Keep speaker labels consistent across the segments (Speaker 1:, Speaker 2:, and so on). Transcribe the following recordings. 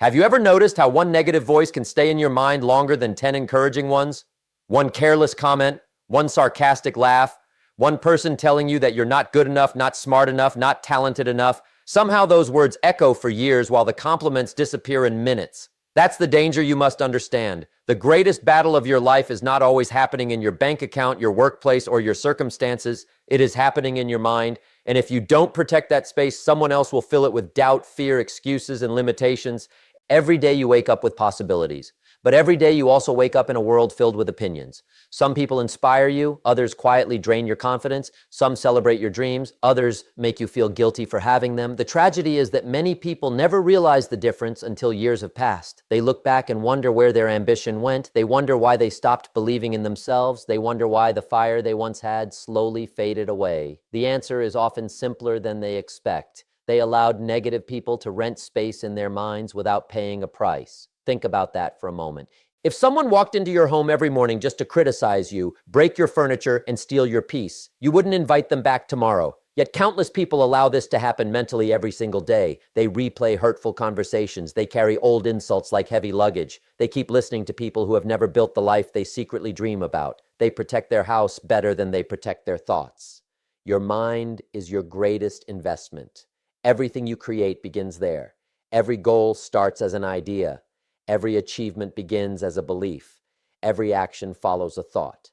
Speaker 1: Have you ever noticed how one negative voice can stay in your mind longer than 10 encouraging ones? One careless comment, one sarcastic laugh, one person telling you that you're not good enough, not smart enough, not talented enough. Somehow those words echo for years while the compliments disappear in minutes. That's the danger you must understand. The greatest battle of your life is not always happening in your bank account, your workplace, or your circumstances. It is happening in your mind. And if you don't protect that space, someone else will fill it with doubt, fear, excuses, and limitations. Every day you wake up with possibilities, but every day you also wake up in a world filled with opinions. Some people inspire you, others quietly drain your confidence, some celebrate your dreams, others make you feel guilty for having them. The tragedy is that many people never realize the difference until years have passed. They look back and wonder where their ambition went. They wonder why they stopped believing in themselves. They wonder why the fire they once had slowly faded away. The answer is often simpler than they expect. They allowed negative people to rent space in their minds without paying a price. Think about that for a moment. If someone walked into your home every morning just to criticize you, break your furniture, and steal your peace, you wouldn't invite them back tomorrow. Yet countless people allow this to happen mentally every single day. They replay hurtful conversations. They carry old insults like heavy luggage. They keep listening to people who have never built the life they secretly dream about. They protect their house better than they protect their thoughts. Your mind is your greatest investment. Everything you create begins there. Every goal starts as an idea. Every achievement begins as a belief. Every action follows a thought.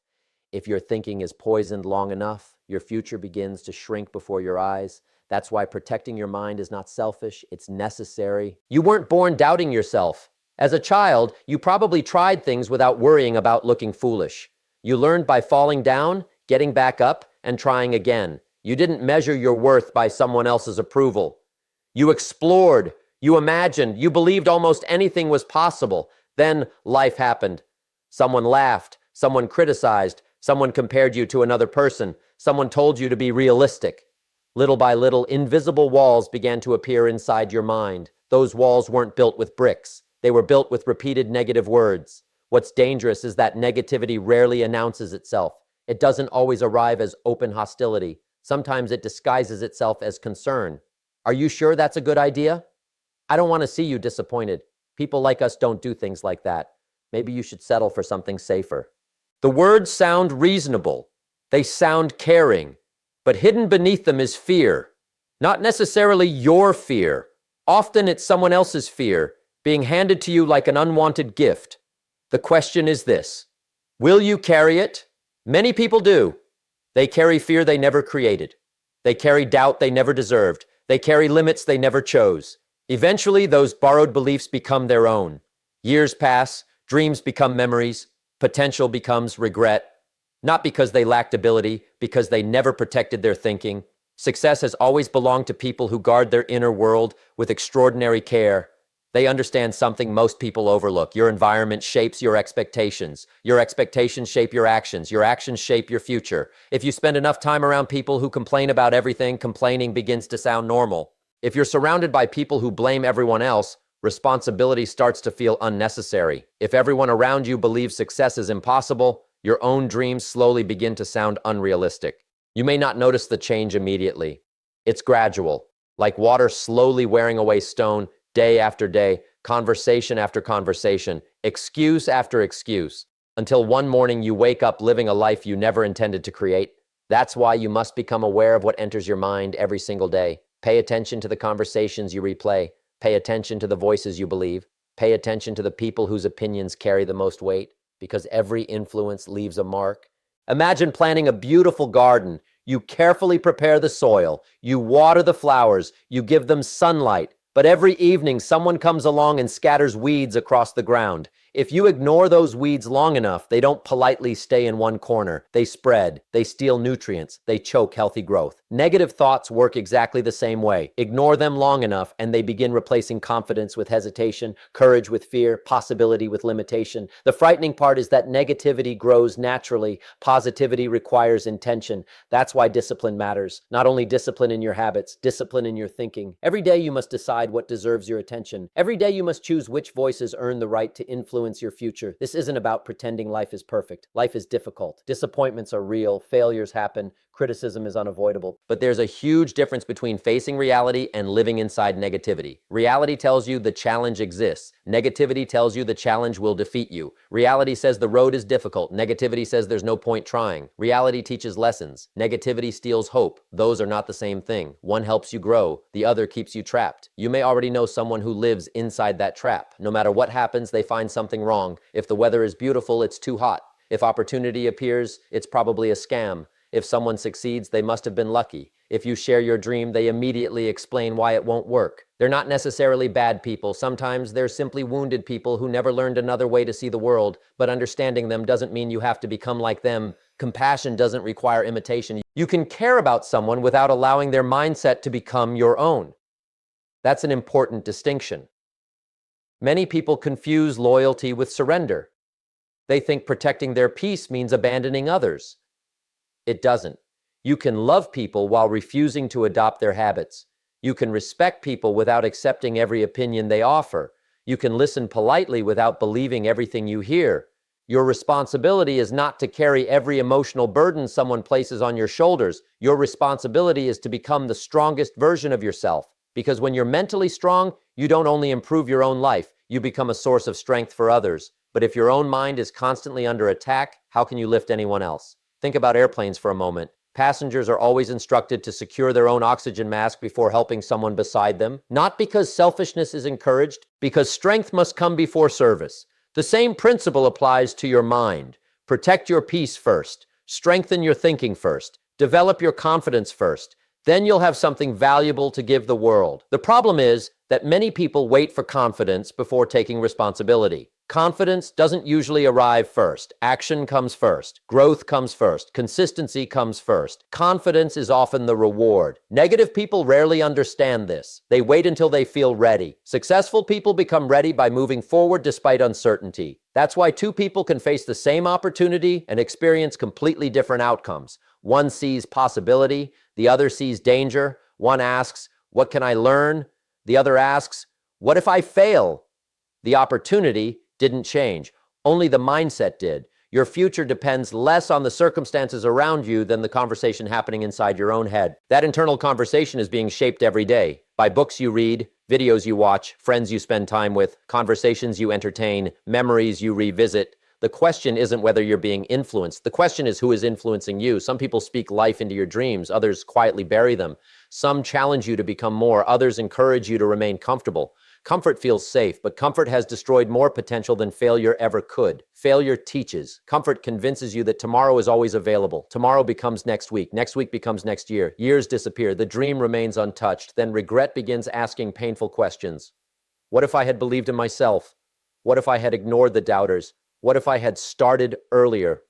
Speaker 1: If your thinking is poisoned long enough, your future begins to shrink before your eyes. That's why protecting your mind is not selfish, it's necessary. You weren't born doubting yourself. As a child, you probably tried things without worrying about looking foolish. You learned by falling down, getting back up, and trying again. You didn't measure your worth by someone else's approval. You explored, you imagined, you believed almost anything was possible. Then life happened. Someone laughed, someone criticized, someone compared you to another person, someone told you to be realistic. Little by little, invisible walls began to appear inside your mind. Those walls weren't built with bricks. They were built with repeated negative words. What's dangerous is that negativity rarely announces itself. It doesn't always arrive as open hostility. Sometimes it disguises itself as concern. Are you sure that's a good idea? I don't want to see you disappointed. People like us don't do things like that. Maybe you should settle for something safer. The words sound reasonable. They sound caring. But hidden beneath them is fear. Not necessarily your fear. Often it's someone else's fear, being handed to you like an unwanted gift. The question is this: will you carry it? Many people do. They carry fear they never created. They carry doubt they never deserved. They carry limits they never chose. Eventually, those borrowed beliefs become their own. Years pass, dreams become memories, potential becomes regret. Not because they lacked ability, because they never protected their thinking. Success has always belonged to people who guard their inner world with extraordinary care. They understand something most people overlook. Your environment shapes your expectations. Your expectations shape your actions. Your actions shape your future. If you spend enough time around people who complain about everything, complaining begins to sound normal. If you're surrounded by people who blame everyone else, responsibility starts to feel unnecessary. If everyone around you believes success is impossible, your own dreams slowly begin to sound unrealistic. You may not notice the change immediately. It's gradual, like water slowly wearing away stone, day after day, conversation after conversation, excuse after excuse, until one morning you wake up living a life you never intended to create. That's why you must become aware of what enters your mind every single day. Pay attention to the conversations you replay. Pay attention to the voices you believe. Pay attention to the people whose opinions carry the most weight, because every influence leaves a mark. Imagine planting a beautiful garden. You carefully prepare the soil. You water the flowers. You give them sunlight. But every evening, someone comes along and scatters weeds across the ground. If you ignore those weeds long enough, they don't politely stay in one corner. They spread, they steal nutrients, they choke healthy growth. Negative thoughts work exactly the same way. Ignore them long enough, and they begin replacing confidence with hesitation, courage with fear, possibility with limitation. The frightening part is that negativity grows naturally. Positivity requires intention. That's why discipline matters. Not only discipline in your habits, discipline in your thinking. Every day you must decide what deserves your attention. Every day you must choose which voices earn the right to influence your future. This isn't about pretending life is perfect. Life is difficult. Disappointments are real. Failures happen. Criticism is unavoidable. hope. But there's a huge difference between facing reality and living inside negativity. Reality tells you the challenge exists. Negativity tells you the challenge will defeat you. Reality says the road is difficult. Negativity says there's no point trying. Reality teaches lessons. Negativity steals hope. Those are not the same thing. One helps you grow. The other keeps you trapped. You may already know someone who lives inside that trap. No matter what happens, they find something wrong. If the weather is beautiful, it's too hot. If opportunity appears, it's probably a scam. If someone succeeds, they must have been lucky. If you share your dream, they immediately explain why it won't work. They're not necessarily bad people. Sometimes they're simply wounded people who never learned another way to see the world, but understanding them doesn't mean you have to become like them. Compassion doesn't require imitation. You can care about someone without allowing their mindset to become your own. That's an important distinction. Many people confuse loyalty with surrender. They think protecting their peace means abandoning others. It doesn't. You can love people while refusing to adopt their habits. You can respect people without accepting every opinion they offer. You can listen politely without believing everything you hear. Your responsibility is not to carry every emotional burden someone places on your shoulders. Your responsibility is to become the strongest version of yourself. Because when you're mentally strong, you don't only improve your own life, you become a source of strength for others. But if your own mind is constantly under attack, how can you lift anyone else? Think about airplanes for a moment. Passengers are always instructed to secure their own oxygen mask before helping someone beside them, not because selfishness is encouraged, because strength must come before service. The same principle applies to your mind. Protect your peace first. Strengthen your thinking first. Develop your confidence first. Then you'll have something valuable to give the world. The problem is that many people wait for confidence before taking responsibility. Confidence doesn't usually arrive first. Action comes first. Growth comes first. Consistency comes first. Confidence is often the reward. Negative people rarely understand this. They wait until they feel ready. Successful people become ready by moving forward despite uncertainty. That's why two people can face the same opportunity and experience completely different outcomes. One sees possibility, the other sees danger. One asks, "What can I learn?" The other asks, "What if I fail?" The opportunity didn't change. Only the mindset did. Your future depends less on the circumstances around you than the conversation happening inside your own head. That internal conversation is being shaped every day by books you read, videos you watch, friends you spend time with, conversations you entertain, memories you revisit. The question isn't whether you're being influenced. The question is who is influencing you. Some people speak life into your dreams. Others quietly bury them. Some challenge you to become more. Others encourage you to remain comfortable. Comfort feels safe, but comfort has destroyed more potential than failure ever could. Failure teaches. Comfort convinces you that tomorrow is always available. Tomorrow becomes next week. Next week becomes next year. Years disappear. The dream remains untouched. Then regret begins asking painful questions. What if I had believed in myself? What if I had ignored the doubters? What if I had started earlier?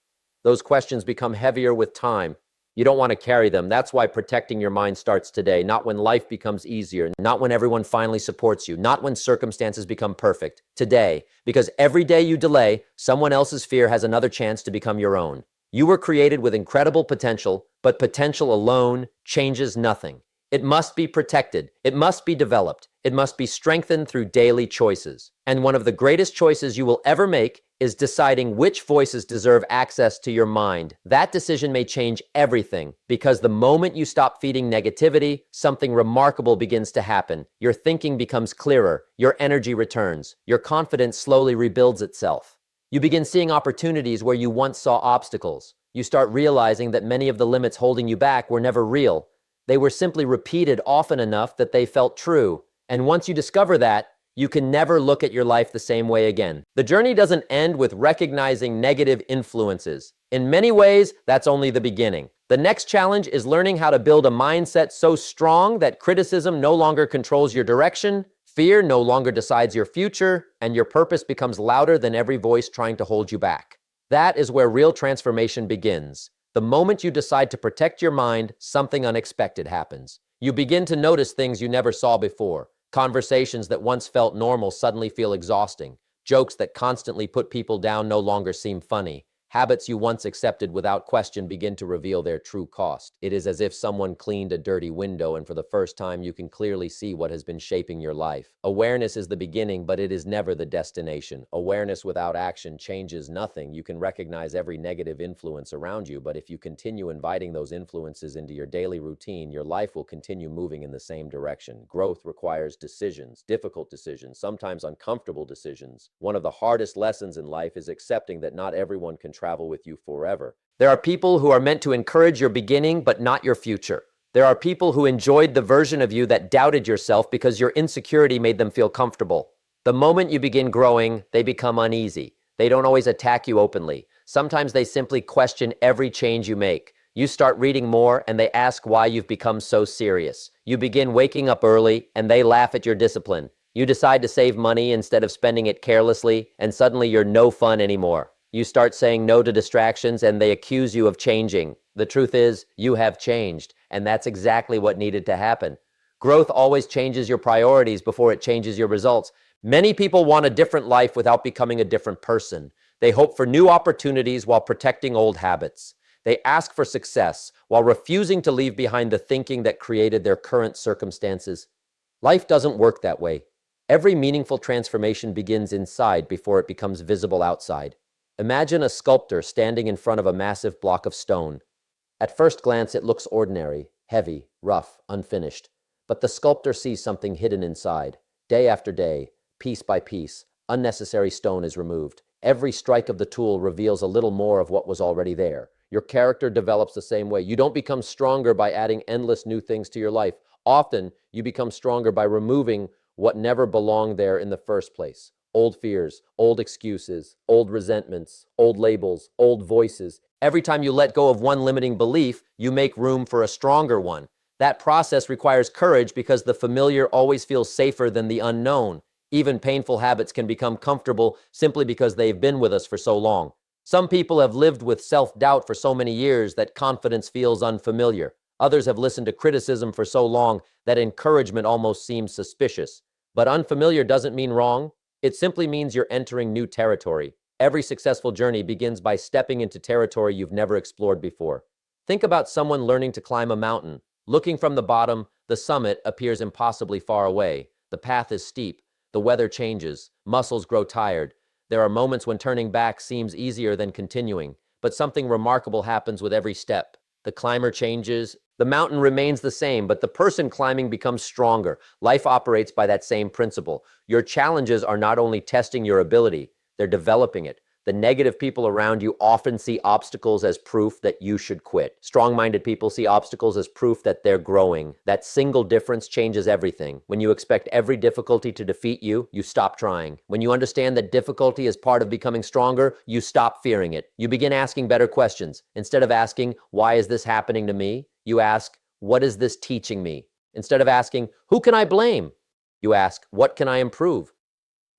Speaker 1: Those questions become heavier with time. You don't want to carry them. That's why protecting your mind starts today, not when life becomes easier, not when everyone finally supports you, not when circumstances become perfect. Today, because every day you delay, someone else's fear has another chance to become your own. You were created with incredible potential, but potential alone changes nothing. It must be protected. It must be developed. It must be strengthened through daily choices. And one of the greatest choices you will ever make is deciding which voices deserve access to your mind. That decision may change everything, because the moment you stop feeding negativity, something remarkable begins to happen. Your thinking becomes clearer. Your energy returns. Your confidence slowly rebuilds itself. You begin seeing opportunities where you once saw obstacles. You start realizing that many of the limits holding you back were never real. They were simply repeated often enough that they felt true. And once you discover that, you can never look at your life the same way again. The journey doesn't end with recognizing negative influences. In many ways, that's only the beginning. The next challenge is learning how to build a mindset so strong that criticism no longer controls your direction, fear no longer decides your future, and your purpose becomes louder than every voice trying to hold you back. That is where real transformation begins. The moment you decide to protect your mind, something unexpected happens. You begin to notice things you never saw before. Conversations that once felt normal suddenly feel exhausting. Jokes that constantly put people down no longer seem funny. Habits you once accepted without question begin to reveal their true cost. It is as if someone cleaned a dirty window, and for the first time, you can clearly see what has been shaping your life. Awareness is the beginning, but it is never the destination. Awareness without action changes nothing. You can recognize every negative influence around you, but if you continue inviting those influences into your daily routine, your life will continue moving in the same direction. Growth requires decisions, difficult decisions, sometimes uncomfortable decisions. One of the hardest lessons in life is accepting that not everyone can travel with you forever. There are people who are meant to encourage your beginning, but not your future. There are people who enjoyed the version of you that doubted yourself because your insecurity made them feel comfortable. The moment you begin growing, they become uneasy. They don't always attack you openly. Sometimes they simply question every change you make. You start reading more and they ask why you've become so serious. You begin waking up early and they laugh at your discipline. You decide to save money instead of spending it carelessly, and suddenly you're no fun anymore. You start saying no to distractions and they accuse you of changing. The truth is, you have changed, and that's exactly what needed to happen. Growth always changes your priorities before it changes your results. Many people want a different life without becoming a different person. They hope for new opportunities while protecting old habits. They ask for success while refusing to leave behind the thinking that created their current circumstances. Life doesn't work that way. Every meaningful transformation begins inside before it becomes visible outside. Imagine a sculptor standing in front of a massive block of stone. At first glance, it looks ordinary, heavy, rough, unfinished. But the sculptor sees something hidden inside. Day after day, piece by piece, unnecessary stone is removed. Every strike of the tool reveals a little more of what was already there. Your character develops the same way. You don't become stronger by adding endless new things to your life. Often, you become stronger by removing what never belonged there in the first place. Old fears, old excuses, old resentments, old labels, old voices. Every time you let go of one limiting belief, you make room for a stronger one. That process requires courage because the familiar always feels safer than the unknown. Even painful habits can become comfortable simply because they've been with us for so long. Some people have lived with self-doubt for so many years that confidence feels unfamiliar. Others have listened to criticism for so long that encouragement almost seems suspicious. But unfamiliar doesn't mean wrong. It simply means you're entering new territory. Every successful journey begins by stepping into territory you've never explored before. Think about someone learning to climb a mountain. Looking from the bottom, the summit appears impossibly far away. The path is steep. The weather changes. Muscles grow tired. There are moments when turning back seems easier than continuing. But something remarkable happens with every step. The climber changes. The mountain remains the same, but the person climbing becomes stronger. Life operates by that same principle. Your challenges are not only testing your ability, they're developing it. The negative people around you often see obstacles as proof that you should quit. Strong-minded people see obstacles as proof that they're growing. That single difference changes everything. When you expect every difficulty to defeat you, you stop trying. When you understand that difficulty is part of becoming stronger, you stop fearing it. You begin asking better questions. Instead of asking, why is this happening to me? You ask, what is this teaching me? Instead of asking, who can I blame? You ask, what can I improve?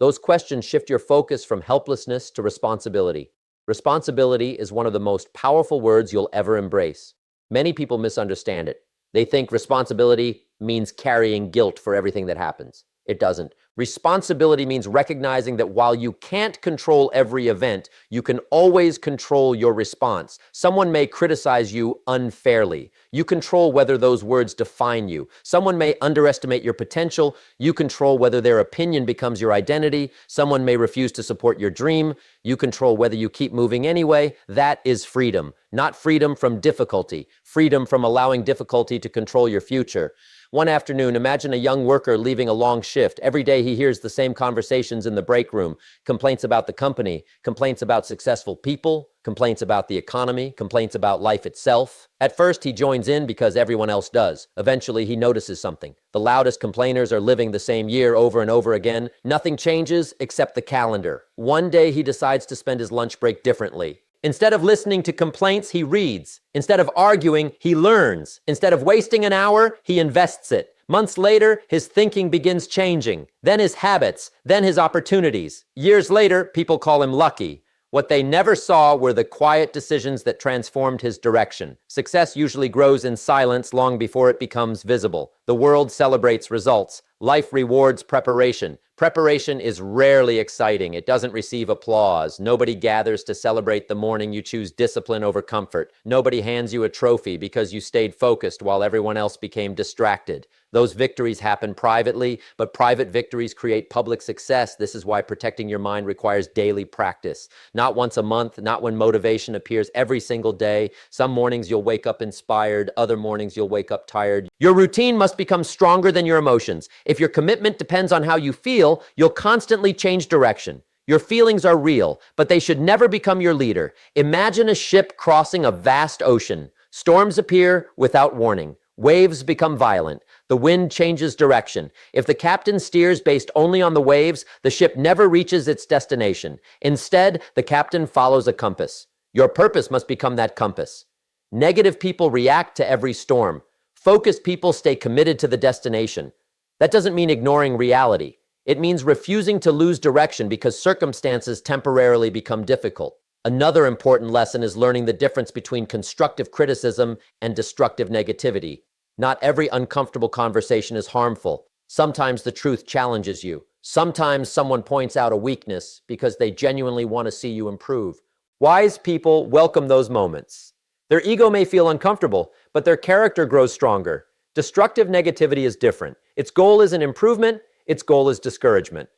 Speaker 1: Those questions shift your focus from helplessness to responsibility. Responsibility is one of the most powerful words you'll ever embrace. Many people misunderstand it. They think responsibility means carrying guilt for everything that happens. It doesn't. Responsibility means recognizing that while you can't control every event, you can always control your response. Someone may criticize you unfairly. You control whether those words define you. Someone may underestimate your potential. You control whether their opinion becomes your identity. Someone may refuse to support your dream. You control whether you keep moving anyway. That is freedom. Not freedom from difficulty. Freedom from allowing difficulty to control your future. One afternoon, imagine a young worker leaving a long shift. Every day he hears the same conversations in the break room. Complaints about the company, complaints about successful people, complaints about the economy, complaints about life itself. At first, he joins in because everyone else does. Eventually, he notices something. The loudest complainers are living the same year over and over again. Nothing changes except the calendar. One day, he decides to spend his lunch break differently. Instead of listening to complaints, he reads. Instead of arguing, he learns. Instead of wasting an hour, he invests it. Months later, his thinking begins changing. Then his habits, then his opportunities. Years later, people call him lucky. What they never saw were the quiet decisions that transformed his direction. Success usually grows in silence long before it becomes visible. The world celebrates results. Life rewards preparation. Preparation is rarely exciting. It doesn't receive applause. Nobody gathers to celebrate the morning you choose discipline over comfort. Nobody hands you a trophy because you stayed focused while everyone else became distracted. Those victories happen privately, but private victories create public success. This is why protecting your mind requires daily practice. Not once a month, not when motivation appears every single day. Some mornings you'll wake up inspired, other mornings you'll wake up tired. Your routine must become stronger than your emotions. If your commitment depends on how you feel, you'll constantly change direction. Your feelings are real, but they should never become your leader. Imagine a ship crossing a vast ocean. Storms appear without warning. Waves become violent. The wind changes direction. If the captain steers based only on the waves, the ship never reaches its destination. Instead, the captain follows a compass. Your purpose must become that compass. Negative people react to every storm. Focused people stay committed to the destination. That doesn't mean ignoring reality. It means refusing to lose direction because circumstances temporarily become difficult. Another important lesson is learning the difference between constructive criticism and destructive negativity. Not every uncomfortable conversation is harmful. Sometimes the truth challenges you. Sometimes someone points out a weakness because they genuinely want to see you improve. Wise people welcome those moments. Their ego may feel uncomfortable, but their character grows stronger. Destructive negativity is different. Its goal isn't improvement, its goal is discouragement.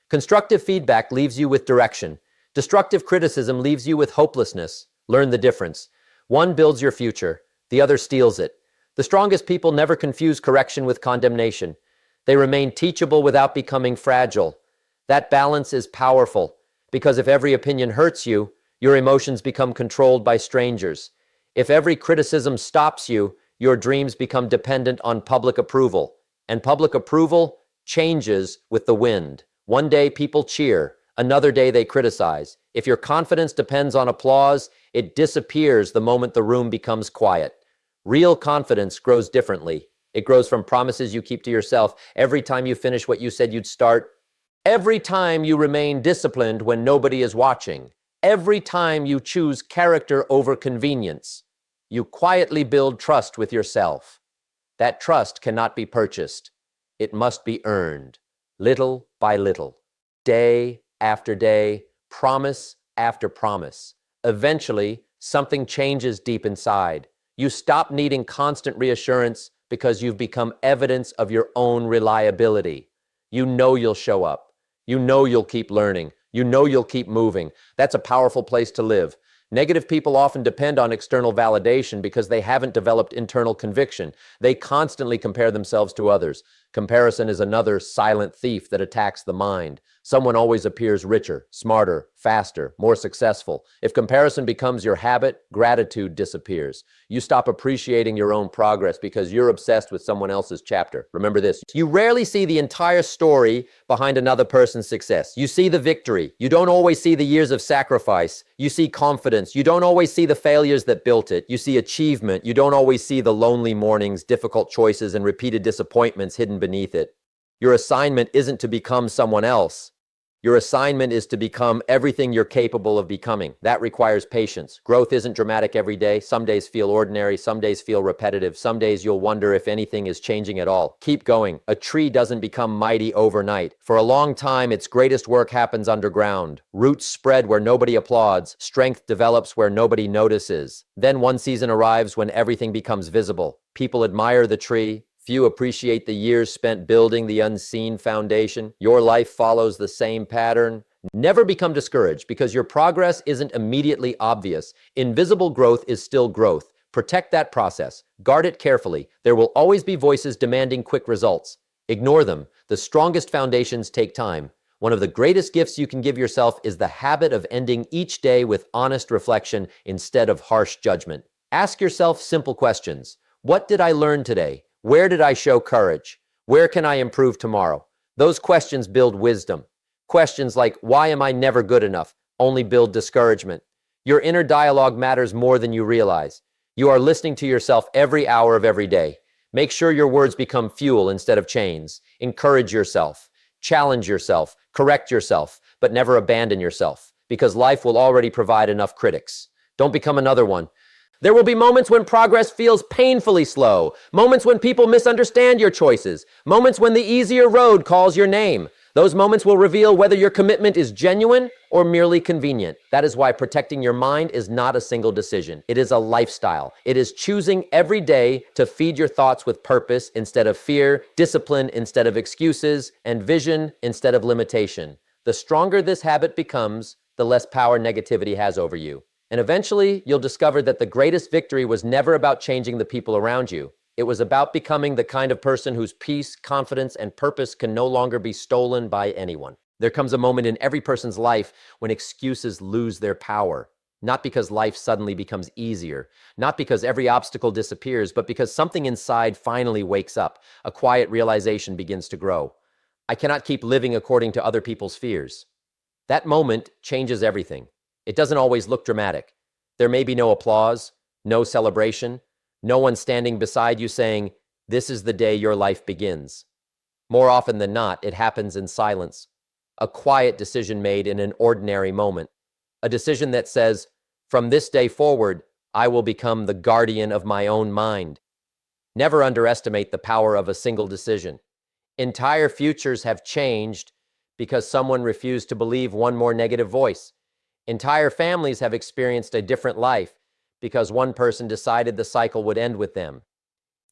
Speaker 1: Constructive feedback leaves you with direction. Destructive criticism leaves you with hopelessness. Learn the difference. One builds your future, the other steals it. The strongest people never confuse correction with condemnation. They remain teachable without becoming fragile. That balance is powerful, because if every opinion hurts you, your emotions become controlled by strangers. If every criticism stops you, your dreams become dependent on public approval. And public approval changes with the wind. One day people cheer, another day they criticize. If your confidence depends on applause, it disappears the moment the room becomes quiet. Real confidence grows differently. It grows from promises you keep to yourself. Every time you finish what you said you'd start. Every time you remain disciplined when nobody is watching. Every time you choose character over convenience. You quietly build trust with yourself. That trust cannot be purchased. It must be earned, little by little, day after day, promise after promise. Eventually, something changes deep inside. You stop needing constant reassurance because you've become evidence of your own reliability. You know you'll show up. You know you'll keep learning. You know you'll keep moving. That's a powerful place to live. Negative people often depend on external validation because they haven't developed internal conviction. They constantly compare themselves to others. Comparison is another silent thief that attacks the mind. Someone always appears richer, smarter, faster, more successful. If comparison becomes your habit, gratitude disappears. You stop appreciating your own progress because you're obsessed with someone else's chapter. Remember this, you rarely see the entire story behind another person's success. You see the victory. You don't always see the years of sacrifice. You see confidence. You don't always see the failures that built it. You see achievement. You don't always see the lonely mornings, difficult choices, and repeated disappointments hidden beneath it. Your assignment isn't to become someone else. Your assignment is to become everything you're capable of becoming. That requires patience. Growth isn't dramatic every day. Some days feel ordinary. Some days feel repetitive. Some days you'll wonder if anything is changing at all. Keep going. A tree doesn't become mighty overnight. For a long time, its greatest work happens underground. Roots spread where nobody applauds. Strength develops where nobody notices. Then one season arrives when everything becomes visible. People admire the tree. Few appreciate the years spent building the unseen foundation. Your life follows the same pattern. Never become discouraged because your progress isn't immediately obvious. Invisible growth is still growth. Protect that process. Guard it carefully. There will always be voices demanding quick results. Ignore them. The strongest foundations take time. One of the greatest gifts you can give yourself is the habit of ending each day with honest reflection instead of harsh judgment. Ask yourself simple questions. What did I learn today? Where did I show courage? Where can I improve tomorrow? Those questions build wisdom. Questions like, why am I never good enough? Only build discouragement. Your inner dialogue matters more than you realize. You are listening to yourself every hour of every day. Make sure your words become fuel instead of chains. Encourage yourself. Challenge yourself. Correct yourself, but never abandon yourself, because life will already provide enough critics. Don't become another one. There will be moments when progress feels painfully slow, moments when people misunderstand your choices, moments when the easier road calls your name. Those moments will reveal whether your commitment is genuine or merely convenient. That is why protecting your mind is not a single decision. It is a lifestyle. It is choosing every day to feed your thoughts with purpose instead of fear, discipline instead of excuses, and vision instead of limitation. The stronger this habit becomes, the less power negativity has over you. And eventually, you'll discover that the greatest victory was never about changing the people around you. It was about becoming the kind of person whose peace, confidence, and purpose can no longer be stolen by anyone. There comes a moment in every person's life when excuses lose their power. Not because life suddenly becomes easier, not because every obstacle disappears, but because something inside finally wakes up. A quiet realization begins to grow. I cannot keep living according to other people's fears. That moment changes everything. It doesn't always look dramatic. There may be no applause, no celebration, no one standing beside you saying, "This is the day your life begins." More often than not, it happens in silence. A quiet decision made in an ordinary moment. A decision that says, "From this day forward, I will become the guardian of my own mind." Never underestimate the power of a single decision. Entire futures have changed because someone refused to believe one more negative voice. Entire families have experienced a different life because one person decided the cycle would end with them.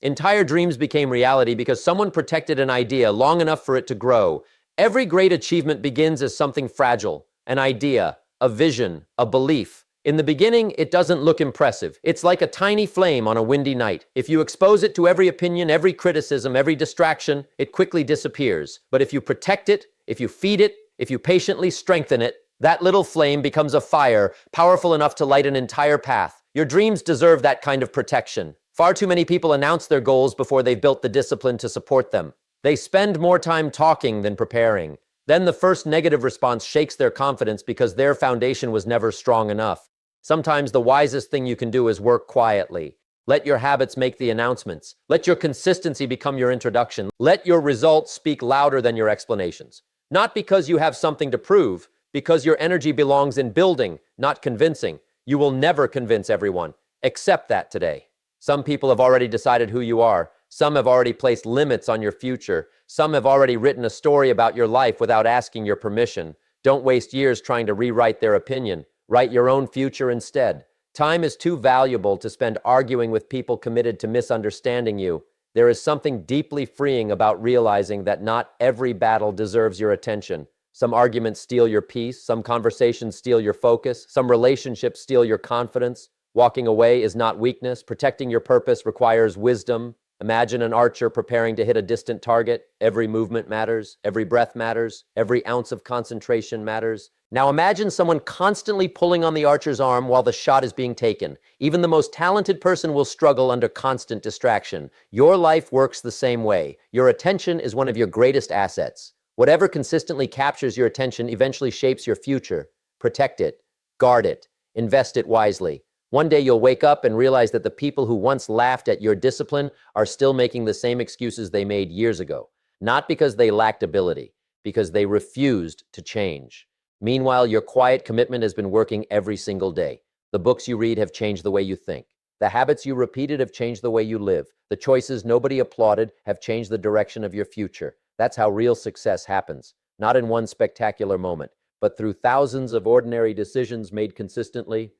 Speaker 1: Entire dreams became reality because someone protected an idea long enough for it to grow. Every great achievement begins as something fragile, an idea, a vision, a belief. In the beginning, it doesn't look impressive. It's like a tiny flame on a windy night. If you expose it to every opinion, every criticism, every distraction, it quickly disappears. But if you protect it, if you feed it, if you patiently strengthen it, that little flame becomes a fire, powerful enough to light an entire path. Your dreams deserve that kind of protection. Far too many people announce their goals before they've built the discipline to support them. They spend more time talking than preparing. Then the first negative response shakes their confidence because their foundation was never strong enough. Sometimes the wisest thing you can do is work quietly. Let your habits make the announcements. Let your consistency become your introduction. Let your results speak louder than your explanations. Not because you have something to prove, because your energy belongs in building, not convincing. You will never convince everyone. Accept that today. Some people have already decided who you are. Some have already placed limits on your future. Some have already written a story about your life without asking your permission. Don't waste years trying to rewrite their opinion. Write your own future instead. Time is too valuable to spend arguing with people committed to misunderstanding you. There is something deeply freeing about realizing that not every battle deserves your attention. Some arguments steal your peace, some conversations steal your focus, some relationships steal your confidence. Walking away is not weakness. Protecting your purpose requires wisdom. Imagine an archer preparing to hit a distant target. Every movement matters, every breath matters, every ounce of concentration matters. Now imagine someone constantly pulling on the archer's arm while the shot is being taken. Even the most talented person will struggle under constant distraction. Your life works the same way. Your attention is one of your greatest assets. Whatever consistently captures your attention eventually shapes your future. Protect it, guard it, invest it wisely. One day you'll wake up and realize that the people who once laughed at your discipline are still making the same excuses they made years ago. Not because they lacked ability, because they refused to change. Meanwhile, your quiet commitment has been working every single day. The books you read have changed the way you think. The habits you repeated have changed the way you live. The choices nobody applauded have changed the direction of your future. That's how real success happens. Not in one spectacular moment, but through thousands of ordinary decisions made consistently.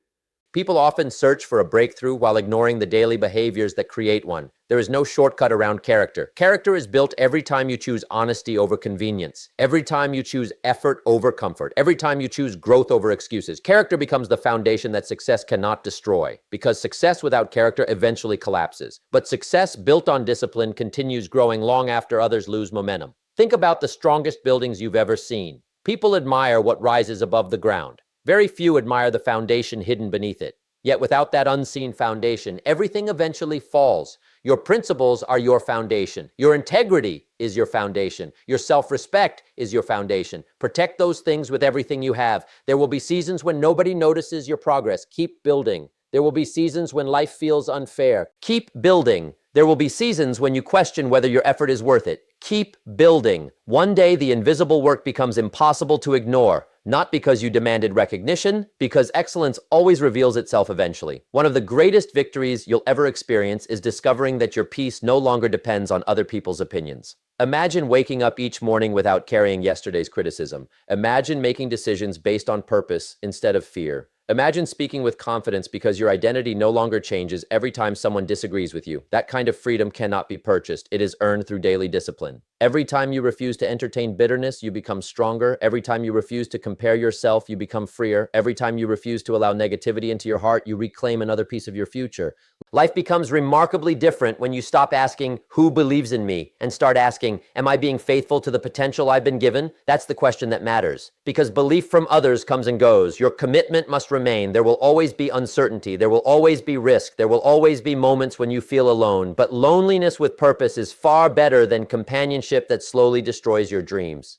Speaker 1: People often search for a breakthrough while ignoring the daily behaviors that create one. There is no shortcut around character. Character is built every time you choose honesty over convenience, every time you choose effort over comfort, every time you choose growth over excuses. Character becomes the foundation that success cannot destroy, because success without character eventually collapses. But success built on discipline continues growing long after others lose momentum. Think about the strongest buildings you've ever seen. People admire what rises above the ground. Very few admire the foundation hidden beneath it. Yet without that unseen foundation, everything eventually falls. Your principles are your foundation. Your integrity is your foundation. Your self-respect is your foundation. Protect those things with everything you have. There will be seasons when nobody notices your progress. Keep building. There will be seasons when life feels unfair. Keep building. There will be seasons when you question whether your effort is worth it. Keep building. One day, the invisible work becomes impossible to ignore. Not because you demanded recognition, because excellence always reveals itself eventually. One of the greatest victories you'll ever experience is discovering that your peace no longer depends on other people's opinions. Imagine waking up each morning without carrying yesterday's criticism. Imagine making decisions based on purpose instead of fear. Imagine speaking with confidence because your identity no longer changes every time someone disagrees with you. That kind of freedom cannot be purchased. It is earned through daily discipline. Every time you refuse to entertain bitterness, you become stronger. Every time you refuse to compare yourself, you become freer. Every time you refuse to allow negativity into your heart, you reclaim another piece of your future. Life becomes remarkably different when you stop asking, who believes in me? And start asking, am I being faithful to the potential I've been given? That's the question that matters. Because belief from others comes and goes. Your commitment must remain. There will always be uncertainty. There will always be risk. There will always be moments when you feel alone. But loneliness with purpose is far better than companionship that slowly destroys your dreams.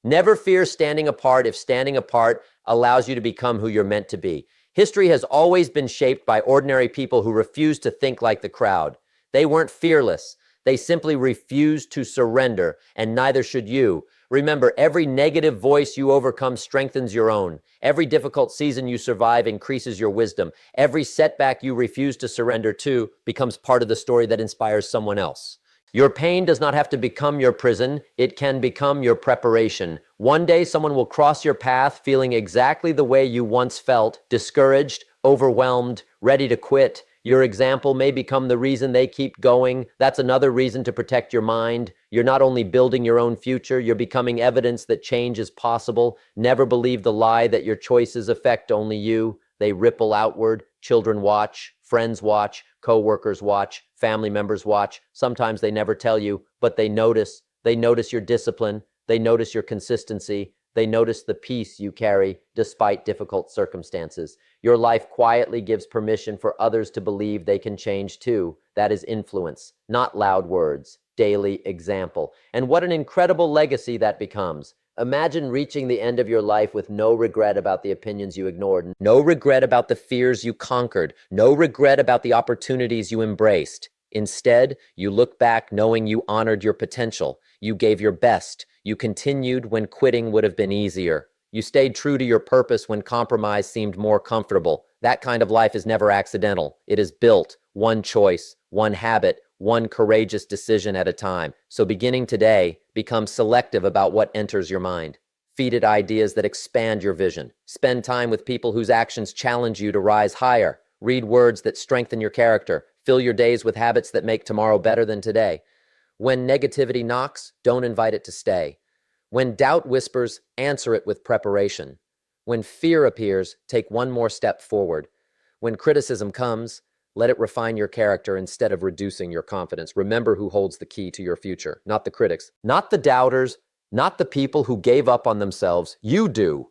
Speaker 1: Never fear standing apart if standing apart allows you to become who you're meant to be. History has always been shaped by ordinary people who refused to think like the crowd. They weren't fearless. They simply refused to surrender, and neither should you. Remember, every negative voice you overcome strengthens your own. Every difficult season you survive increases your wisdom. Every setback you refuse to surrender to becomes part of the story that inspires someone else. Your pain does not have to become your prison. It can become your preparation. One day, someone will cross your path feeling exactly the way you once felt, discouraged, overwhelmed, ready to quit. Your example may become the reason they keep going. That's another reason to protect your mind. You're not only building your own future, you're becoming evidence that change is possible. Never believe the lie that your choices affect only you. They ripple outward. Children watch, friends watch, co-workers watch, family members watch. Sometimes they never tell you, but they notice. They notice your discipline. They notice your consistency. They notice the peace you carry despite difficult circumstances. Your life quietly gives permission for others to believe they can change too. That is influence, not loud words, daily example. And what an incredible legacy that becomes. Imagine reaching the end of your life with no regret about the opinions you ignored, no regret about the fears you conquered, no regret about the opportunities you embraced. Instead, you look back knowing you honored your potential. You gave your best. You continued when quitting would have been easier. You stayed true to your purpose when compromise seemed more comfortable. That kind of life is never accidental. It is built, one choice, one habit, one courageous decision at a time. So beginning today, become selective about what enters your mind. Feed it ideas that expand your vision. Spend time with people whose actions challenge you to rise higher. Read words that strengthen your character. Fill your days with habits that make tomorrow better than today. When negativity knocks, don't invite it to stay. When doubt whispers, answer it with preparation. When fear appears, take one more step forward. When criticism comes, let it refine your character instead of reducing your confidence. Remember who holds the key to your future, not the critics, not the doubters, not the people who gave up on themselves. You do.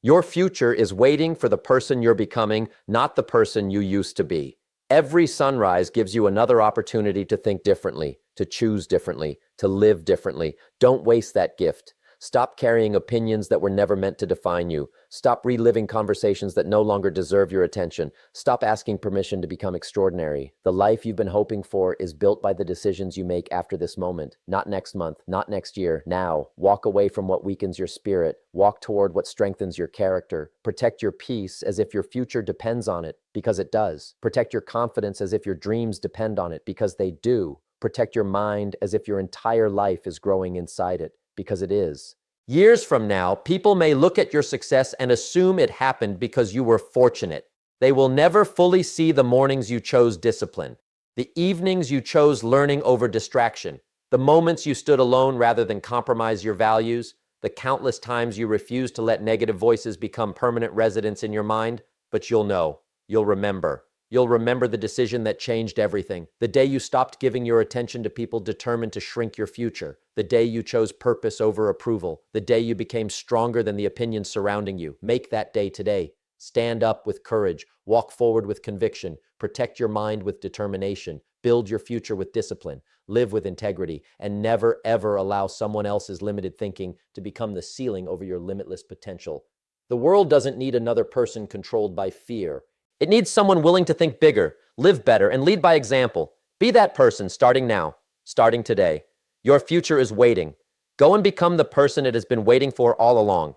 Speaker 1: Your future is waiting for the person you're becoming, not the person you used to be. Every sunrise gives you another opportunity to think differently, to choose differently, to live differently. Don't waste that gift. Stop carrying opinions that were never meant to define you. Stop reliving conversations that no longer deserve your attention. Stop asking permission to become extraordinary. The life you've been hoping for is built by the decisions you make after this moment. Not next month, not next year, now. Walk away from what weakens your spirit. Walk toward what strengthens your character. Protect your peace as if your future depends on it, because it does. Protect your confidence as if your dreams depend on it, because they do. Protect your mind as if your entire life is growing inside it, because it is. Years from now, people may look at your success and assume it happened because you were fortunate. They will never fully see the mornings you chose discipline, the evenings you chose learning over distraction, the moments you stood alone rather than compromise your values, the countless times you refused to let negative voices become permanent residents in your mind. But you'll know, you'll remember. You'll remember the decision that changed everything. The day you stopped giving your attention to people determined to shrink your future. The day you chose purpose over approval. The day you became stronger than the opinions surrounding you. Make that day today. Stand up with courage. Walk forward with conviction. Protect your mind with determination. Build your future with discipline. Live with integrity. And never, ever allow someone else's limited thinking to become the ceiling over your limitless potential. The world doesn't need another person controlled by fear. It needs someone willing to think bigger, live better, and lead by example. Be that person starting now, starting today. Your future is waiting. Go and become the person it has been waiting for all along.